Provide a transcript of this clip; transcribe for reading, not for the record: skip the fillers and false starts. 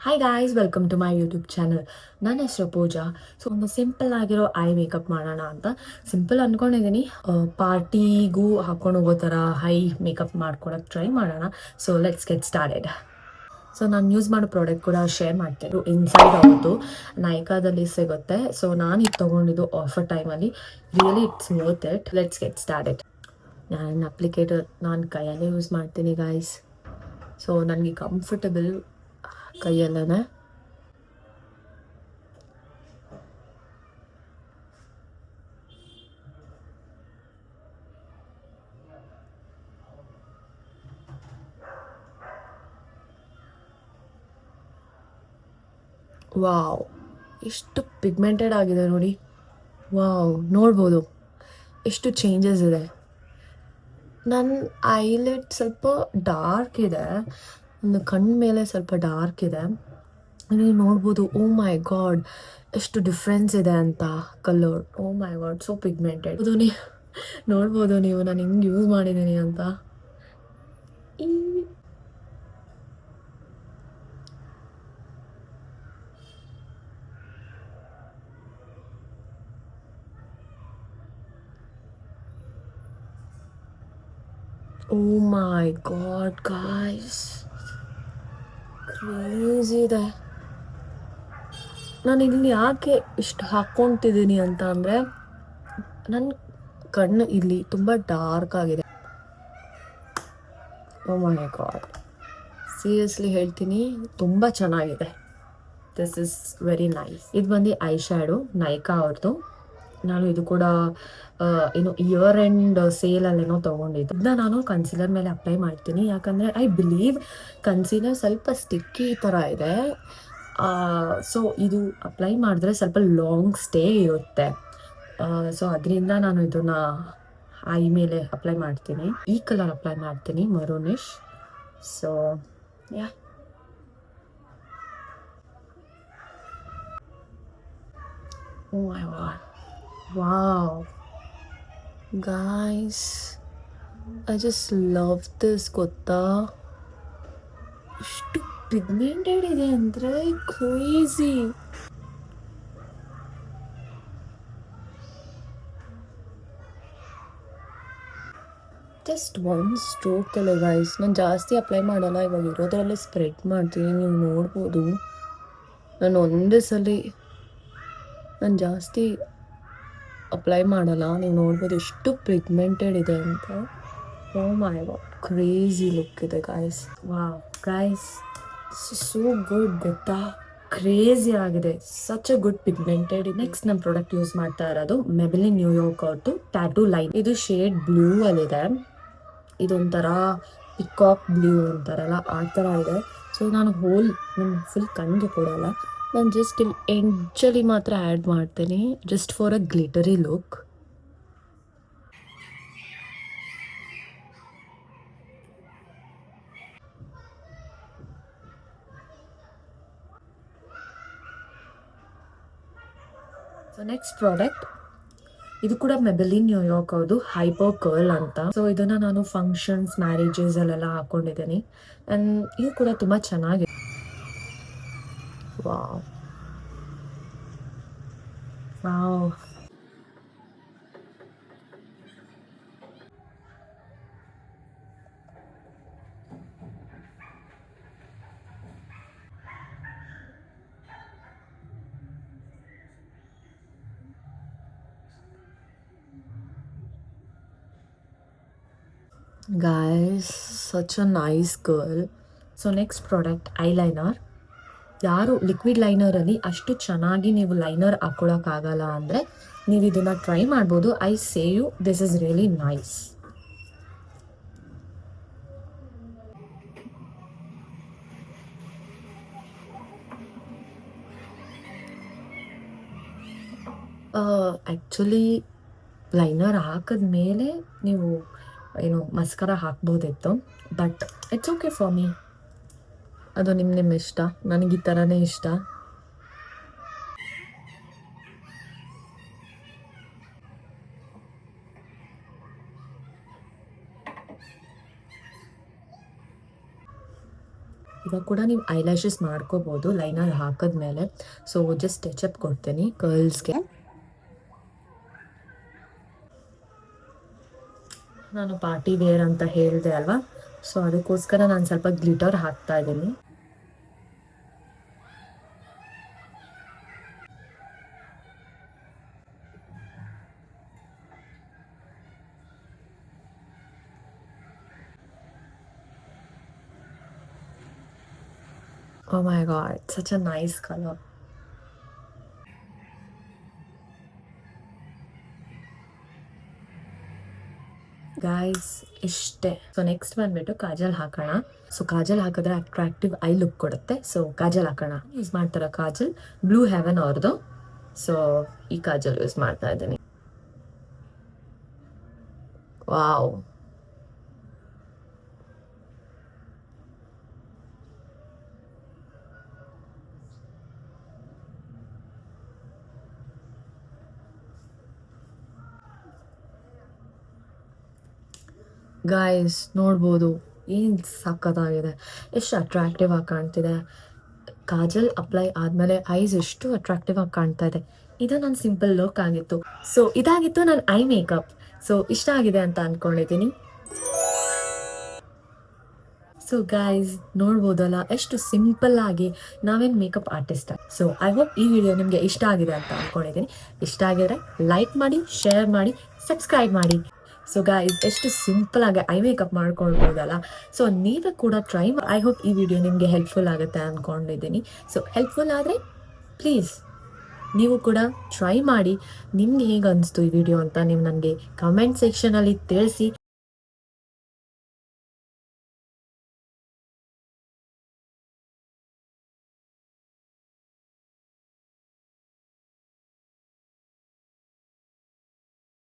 Hi guys, welcome to my YouTube channel. ನನ್ನ ಹೆಸರು Pooja. So ಒಂದು ಸಿಂಪಲ್ ಆಗಿರೋ ಐ ಮೇಕಪ್ ಮಾಡೋಣ ಅಂತ ಸಿಂಪಲ್ ಅಂದ್ಕೊಂಡಿದ್ದೀನಿ. ಪಾರ್ಟಿಗೂ ಹಾಕೊಂಡು ಹೋಗೋ ಥರ ಹೈ ಮೇಕಪ್ ಮಾಡ್ಕೊಳಕ್ಕೆ ಟ್ರೈ ಮಾಡೋಣ. So let's get started. So ನಾನು ಯೂಸ್ ಮಾಡೋ ಪ್ರಾಡಕ್ಟ್ ಕೂಡ ಶೇರ್ ಮಾಡ್ತೀನಿ. ಇನ್ಸೈಡ್ ಔಟು ನೈಕಾದಲ್ಲಿ ಸಿಗುತ್ತೆ. ಸೊ ನಾನು ಇದು ತೊಗೊಂಡಿದ್ದು ಆಫರ್ ಟೈಮಲ್ಲಿ. Really it's worth it. Let's get started. ನಾನು ಅಪ್ಲಿಕೇಟರ್ ನಾನು ಕೈಯಲ್ಲೇ ಯೂಸ್ ಮಾಡ್ತೀನಿ ಗಾಯ್ಸ್. ಸೊ ನನಗೆ ಕಂಫರ್ಟಬಲ್ ಕೈಯಲ್ಲೇ. ವಾವ್, ಎಷ್ಟು ಪಿಗ್ಮೆಂಟೆಡ್ ಆಗಿದೆ ನೋಡಿ. ವಾವ್, ನೋಡ್ಬೋದು ಎಷ್ಟು ಚೇಂಜಸ್ ಇದೆ. ನನ್ನ ಐಲೆಟ್ ಸ್ವಲ್ಪ ಡಾರ್ಕ್ ಇದೆ, ಒಂದು ಕಣ್ಣು ಮೇಲೆ ಸ್ವಲ್ಪ ಡಾರ್ಕ್ ಇದೆ. ನೀವು ನೋಡ್ಬೋದು. ಓ ಮೈ ಗಾಡ್, ಎಷ್ಟು ಡಿಫ್ರೆನ್ಸ್ ಇದೆ ಅಂತ ಕಲರ್. ಓ ಮೈ ಗಾಡ್, ಸೊ ಪಿಗ್ಮೆಂಟೆಡ್. ನೋಡ್ಬೋದು ನೀವು ನಾನು ಹಿಂಗೆ ಯೂಸ್ ಮಾಡಿದ್ದೀನಿ ಅಂತ. ಓ ಮೈ ಗಾಡ್ ಗಾಯ್ಸ್, ಕ್ರೇಜಿ ಇದೆ. ನಾನು ಇಲ್ಲಿ ಯಾಕೆ ಇಷ್ಟು ಹಾಕ್ಕೊತಿದ್ದೀನಿ ಅಂತ ಅಂದರೆ, ನನ್ನ ಕಣ್ಣು ಇಲ್ಲಿ ತುಂಬ ಡಾರ್ಕ್ ಆಗಿದೆ. ಓ ಮೈ ಗಾಡ್, ಸೀರಿಯಸ್ಲಿ ಹೇಳ್ತೀನಿ, ತುಂಬ ಚೆನ್ನಾಗಿದೆ. This is very nice. ಇದು ಬಂದು ಐ ಶ್ಯಾಡೋ ನೈಕಾ ಅವ್ರದ್ದು. ನಾನು ಇದು ಕೂಡ ಏನು ಇಯರ್ ಎಂಡ್ ಸೇಲಲ್ಲೇನೋ ತೊಗೊಂಡಿದ್ದು. ಇದನ್ನ ನಾನು ಕನ್ಸೀಲರ್ ಮೇಲೆ ಅಪ್ಲೈ ಮಾಡ್ತೀನಿ, ಯಾಕಂದರೆ ಐ ಬಿಲೀವ್ ಕನ್ಸೀಲರ್ ಸ್ವಲ್ಪ ಸ್ಟಿಕ್ಕಿ ಥರ ಇದೆ. ಸೊ ಇದು ಅಪ್ಲೈ ಮಾಡಿದ್ರೆ ಸ್ವಲ್ಪ ಲಾಂಗ್ ಸ್ಟೇ ಇರುತ್ತೆ. ಸೊ ಅದರಿಂದ ನಾನು ಇದನ್ನು ಐ ಮೇಲೆ ಅಪ್ಲೈ ಮಾಡ್ತೀನಿ. ಈ ಕಲರ್ ಅಪ್ಲೈ ಮಾಡ್ತೀನಿ, ಮರೂನಿಶ್. So yeah, oh my god, wow guys, I just love this. ಗೊತ್ತಾ, ಎಷ್ಟು ಪಿಗ್ಮೆಂಟೆಡ್ ಇದೆ ಅಂದರೆ ಕ್ರೇಜಿ. ಜಸ್ಟ್ ಒನ್ ಸ್ಟ್ರೋಕ್ ಅಲ್ಲ ಗೈಸ್. ನಾನು ಜಾಸ್ತಿ ಅಪ್ಲೈ ಮಾಡಲ್ಲ, ಇವಾಗ ಇರೋದ್ರಲ್ಲೇ ಸ್ಪ್ರೆಡ್ ಮಾಡ್ತೀನಿ. ನೀವು ನೋಡ್ಬೋದು, ನಾನು ಒಂದೇ ಸಲ ನಾನು ಜಾಸ್ತಿ ಅಪ್ಲೈ ಮಾಡಲ್ಲ. ನೀವು ನೋಡ್ಬೋದು ಎಷ್ಟು ಪಿಗ್ಮೆಂಟೆಡ್ ಇದೆ ಅಂತ. ಓ ಮೈ ಗಾಡ್, ಕ್ರೇಜಿ ಲುಕ್ ಇದೆ guys. Wow guys, so good ಗೊತ್ತಾ, ಕ್ರೇಜಿ ಆಗಿದೆ. Such a good pigmented. Next ನಮ್ಮ ಪ್ರಾಡಕ್ಟ್ ಯೂಸ್ ಮಾಡ್ತಾ ಇರೋದು ಮೆಬೆಲಿನ್ ನ್ಯೂಯಾರ್ಕ್ ಅವ್ರದ್ದು ಟ್ಯಾಟೂ ಲೈನ್. ಇದು ಶೇಡ್ ಬ್ಲೂ ಅಲ್ಲಿದೆ. ಇದೊಂಥರ ಪಿಕಾಕ್ ಬ್ಲೂ ಅಂತಾರಲ್ಲ ಆ ಥರ ಇದೆ. ಸೊ ನಾನು ಫುಲ್ ಕಣ್ಣಿಗೆ ಕೊಡಲ್ಲ, ನಾನು ಜಸ್ಟ್ ಇಲ್ಲಿ ಎಂಜಲ್ಲಿ ಮಾತ್ರ ಆ್ಯಡ್ ಮಾಡ್ತೀನಿ, just for a glittery look. So next product, ಇದು ಕೂಡ ಮೆಬೆಲಿನ್ ನ್ಯೂಯಾರ್ಕ್ ಅವ್ರದ್ದು ಹೈಪರ್ ಕರ್ಲ್ ಅಂತ. ಸೊ ಇದನ್ನು ನಾನು ಫಂಕ್ಷನ್ಸ್, ಮ್ಯಾರೇಜಸ್ ಅಲ್ಲೆಲ್ಲ ಹಾಕೊಂಡಿದ್ದೀನಿ. ಆ್ಯಂಡ್ ಇದು ಕೂಡ ತುಂಬ ಚೆನ್ನಾಗಿದೆ. Wow wow, guys, such a nice girl. So next product eyeliner. ಯಾರು ಲಿಕ್ವಿಡ್ ಲೈನರಲ್ಲಿ ಅಷ್ಟು ಚೆನ್ನಾಗಿ ನೀವು ಲೈನರ್ ಹಾಕ್ಕೊಳಕ್ಕಾಗಲ್ಲ ಅಂದರೆ ನೀವು ಇದನ್ನು ಟ್ರೈ ಮಾಡ್ಬೋದು. I say you, this is really nice. Actually liner ಹಾಕಿದ್ಮೇಲೆ ನೀವು ಏನು ಮಸ್ಕರ ಹಾಕ್ಬೋದಿತ್ತು, but it's okay for me. ಅದು ನಿಮ್ಮ ಇಷ್ಟ, ನನಗೆ ಈ ಥರನೇ ಇಷ್ಟ. ಇವಾಗ ಕೂಡ ನೀವು ಐಲ್ಯಾಶಸ್ ಮಾಡ್ಕೋಬೋದು ಲೈನರ್ ಹಾಕಿದ್ಮೇಲೆ. ಸೊ ಜಸ್ಟ್ ಟಚಪ್ ಕೊಡ್ತೀನಿ ಕರ್ಲ್ಸ್ಗೆ. ನಾನು ಪಾರ್ಟಿ ವೇರ್ ಅಂತ ಹೇಳಿದೆ ಅಲ್ವಾ, ಸೊ ಅದಕ್ಕೋಸ್ಕರ ನಾನು ಸ್ವಲ್ಪ ಗ್ಲಿಟರ್ ಹಾಕ್ತಾ ಇದ್ದೀನಿ. Oh my god, such a nice color. Guys ಇಷ್ಟೇ. ಸೊ ನೆಕ್ಸ್ಟ್ ಬಂದ್ಬಿಟ್ಟು ಕಾಜಲ್ ಹಾಕೋಣ. ಸೊ ಕಾಜಲ್ ಹಾಕಿದ್ರೆ ಅಟ್ರಾಕ್ಟಿವ್ ಐ ಲುಕ್ ಕೊಡುತ್ತೆ. ಸೊ ಕಾಜಲ್ ಹಾಕೋಣ. ಯೂಸ್ ಮಾಡ್ತಾರ ಕಾಜಲ್ ಬ್ಲೂ ಹೆವೆನ್ ಅವ್ರದ್ದು. ಸೊ ಈ ಕಾಜಲ್ ಯೂಸ್ ಮಾಡ್ತಾ ಇದ್ದೀನಿ. ವಾವ್, ಗಾಯ್ಸ್ ನೋಡ್ಬೋದು ಏನು ಸಖತ್ತಾಗಿದೆ, ಎಷ್ಟು ಅಟ್ರಾಕ್ಟಿವ್ ಆಗಿ ಕಾಣ್ತಿದೆ. ಕಾಜಲ್ ಅಪ್ಲೈ ಆದಮೇಲೆ ಐಸ್ ಎಷ್ಟು ಅಟ್ರಾಕ್ಟಿವ್ ಆಗಿ ಕಾಣ್ತಾ ಇದೆ. ಇದು ನನ್ನ ಸಿಂಪಲ್ ಲುಕ್ ಆಗಿತ್ತು. ಸೊ ಇದಾಗಿತ್ತು ನನ್ನ ಐ ಮೇಕಪ್. ಸೊ ಇಷ್ಟ ಆಗಿದೆ ಅಂತ ಅಂದ್ಕೊಂಡಿದ್ದೀನಿ. ಸೊ ಗೈಸ್ ನೋಡ್ಬೋದಲ್ಲ ಎಷ್ಟು ಸಿಂಪಲ್ ಆಗಿ ನಾವೇನು makeup artist. So I hope ಈ ವಿಡಿಯೋ ನಿಮಗೆ ಇಷ್ಟ ಆಗಿದೆ ಅಂತ ಅಂದ್ಕೊಂಡಿದ್ದೀನಿ. ಇಷ್ಟ ಆಗಿದ್ರೆ ಲೈಕ್ ಮಾಡಿ, ಶೇರ್ ಮಾಡಿ, ಸಬ್ಸ್ಕ್ರೈಬ್ ಮಾಡಿ. ಸೊ ಗೈಸ್ ಎಷ್ಟು ಸಿಂಪಲ್ ಆಗಿ ಐ ಮೇಕಪ್ ಮಾಡ್ಕೊಳ್ಬೋದಲ್ಲ. ಸೊ ನೀವೇ ಕೂಡ ಟ್ರೈ ಮಾಡಿ. ಐ ಹೋಪ್ ಈ ವಿಡಿಯೋ ನಿಮಗೆ ಹೆಲ್ಪ್ಫುಲ್ ಆಗುತ್ತೆ ಅಂದ್ಕೊಂಡಿದ್ದೀನಿ. ಸೊ ಹೆಲ್ಪ್ಫುಲ್ ಆದರೆ ಪ್ಲೀಸ್ ನೀವು ಕೂಡ ಟ್ರೈ ಮಾಡಿ. ನಿಮ್ಗೆ ಹೇಗೆ ಅನಿಸ್ತು ಈ ವಿಡಿಯೋ ಅಂತ ನೀವು ನನಗೆ ಕಮೆಂಟ್ ಸೆಕ್ಷನಲ್ಲಿ ತಿಳಿಸಿ.